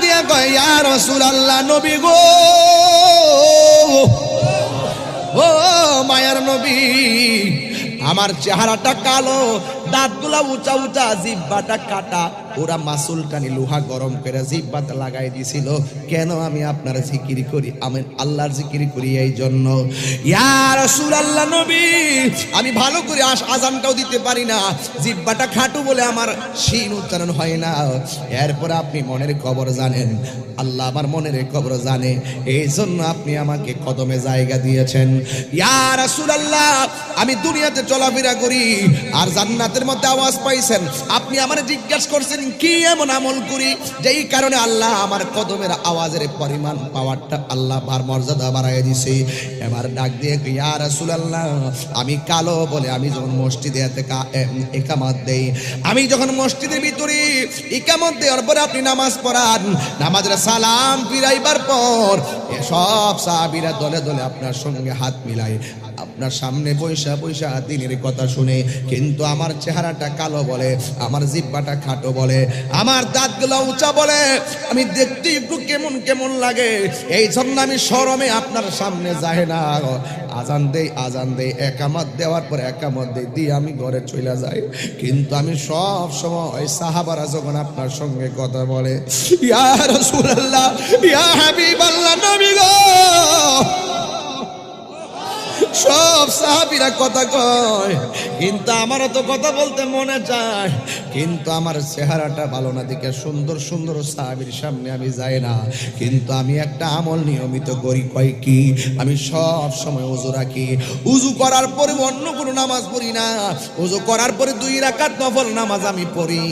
দিয়া কয় ইয়া রাসূলুল্লাহ, নবী গো, ও মায়ার নবী, আমার চেহারাটা কালো, দাঁতগুলা উঁচা উঁচা, জিহ্বাটা কাটা, ওরা মাসুল টানি লোহা গরম করে জিহ্বাতে লাগাই দিছিল। কেন আমি আপনার জিকির করি, আমি আল্লাহর জিকির করি এই জন্য। ইয়া রাসূলুল্লাহ নবী, আমি ভালো করে আজানটাও দিতে পারি না, জিহ্বাটা খাটু বলে আমার শিন উচ্চারণ হয় না। এরপর আপনি মনের খবর জানেন, আল্লাহ আমার মনের খবর জানে, এই জন্য আপনি আমাকে কদমে জায়গা দিয়েছেন। ইয়া রাসূলুল্লাহ, আমি দুনিয়াতে চলাফেরা করি আর জান্নাতের মধ্যে আওয়াজ পাইছেন, আপনি আমারে জিজ্ঞাসা করছেন কি এমন আমল করি যেই কারণে আল্লাহ আমার কদমের আওয়াজের পরিমাণ পাওয়ারটা আল্লাহ বার মর্যাদা বাড়ায় দিছে। এবার ডাক দিয়ে ইয়া রাসূলুল্লাহ, আমি কালো বলে আমি যখন মসজিদে ইকামত দেই, আমি যখন মসজিদের ভিতরে ইকামত দেওয়ার পরে আপনি নামাজ পড়ান, নামাজের সালাম ফিরাইবার পর সব সাহাবীরা দলে দলে আপনার সঙ্গে হাত মিলায় আপনার সামনে বৈশা বৈশা দিনের কথা শুনে, কিন্তু আমার চেহারাটা কালো বলে, আমার জিহ্বাটা খাটো বলে, আমার দাঁতগুলো উঁচা বলে, আমি দেখতে একটু কেমন কেমন লাগে, এই জন্য আমি শরমে আপনার সামনে যাই না। আজান দেই একামত দেওয়ার পর একামত দিয়ে আমি ঘরে চলে যাই। কিন্তু আমি সব সময় সাহাবারা যখন আপনার সঙ্গে কথা বলে, ইয়া রাসূলুল্লাহ, ইয়া হাবিবাল্লাহ, নবী গো, সব সাহাবীরা কথা কয়, কিন্তু আমারও তো কথা বলতে মনে চায়, কিন্তু আমার চেহারাটা ভালো না দিকে সুন্দর সুন্দর সাহাবীর সামনে আমি যাই না। কিন্তু আমি একটা আমল নিয়মিত করি, কয় কি, আমি সব সময় ওযু রাখি, ওযু করার পরে অন্য কোনো নামাজ পড়ি না, ওযু করার পরে 2 রাকাত নফল নামাজ আমি পড়ি,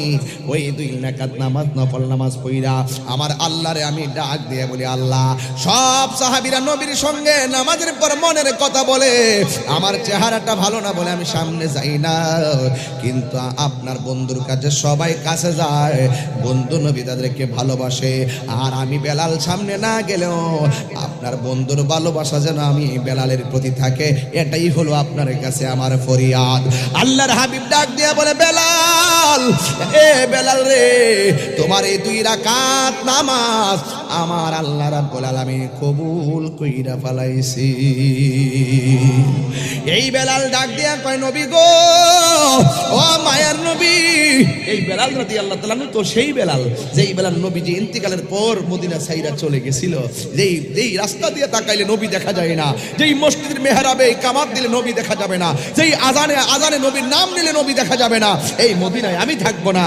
ওই 2 রাকাত নামাজ নফল নামাজ পড়া আমার আল্লাহরে আমি ডাক দিয়ে বলি, আল্লাহ। সব সাহাবীরা নবীর সঙ্গে নামাজের পর মনের কথা বলে, আমার চেহারাটা ভালো না বলে আমি সামনে যাই না। কিন্তু আপনার বন্ধুর কাছে সবাই কাছে যায়, বন্ধু নবী তাদেরকে ভালোবাসে, আর আমি বেলাল সামনে না গেলেও আপনার বন্ধুর ভালোবাসা যেন আমি বেলালের প্রতি থাকে, এটাই হলো আপনার কাছে আমার ফরিয়াদ। আল্লাহর হাবিব ডাক দিয়া বলে, বেলাল, এ বেলাল রে, তোমার এই 2 রাকাত নামাজ আমার আল্লাহ রাব্বুল আলামিন কবুল কইরা ফেলাইছি। এই বেলাল ডাক দিয়া কয়, নবী গো, ও মায়ার নবী। এই বেলাল রাদিয়াল্লাহু তাআলা তো সেই বেলাল, যেই বেলাল নবীজি ইন্তিকালের পর মদিনা ছাইরা চলে গেছিল, যেই রাস্তা দিয়ে তাকাইলে নবী দেখা যায় না, যেই মসজিদের মেহরাবে ইকামত দিলে নবী দেখা যাবে না, যেই আজানে নবীর নাম নিলে নবী দেখা যাবে না, এই মদিনায় আমি থাকবো না।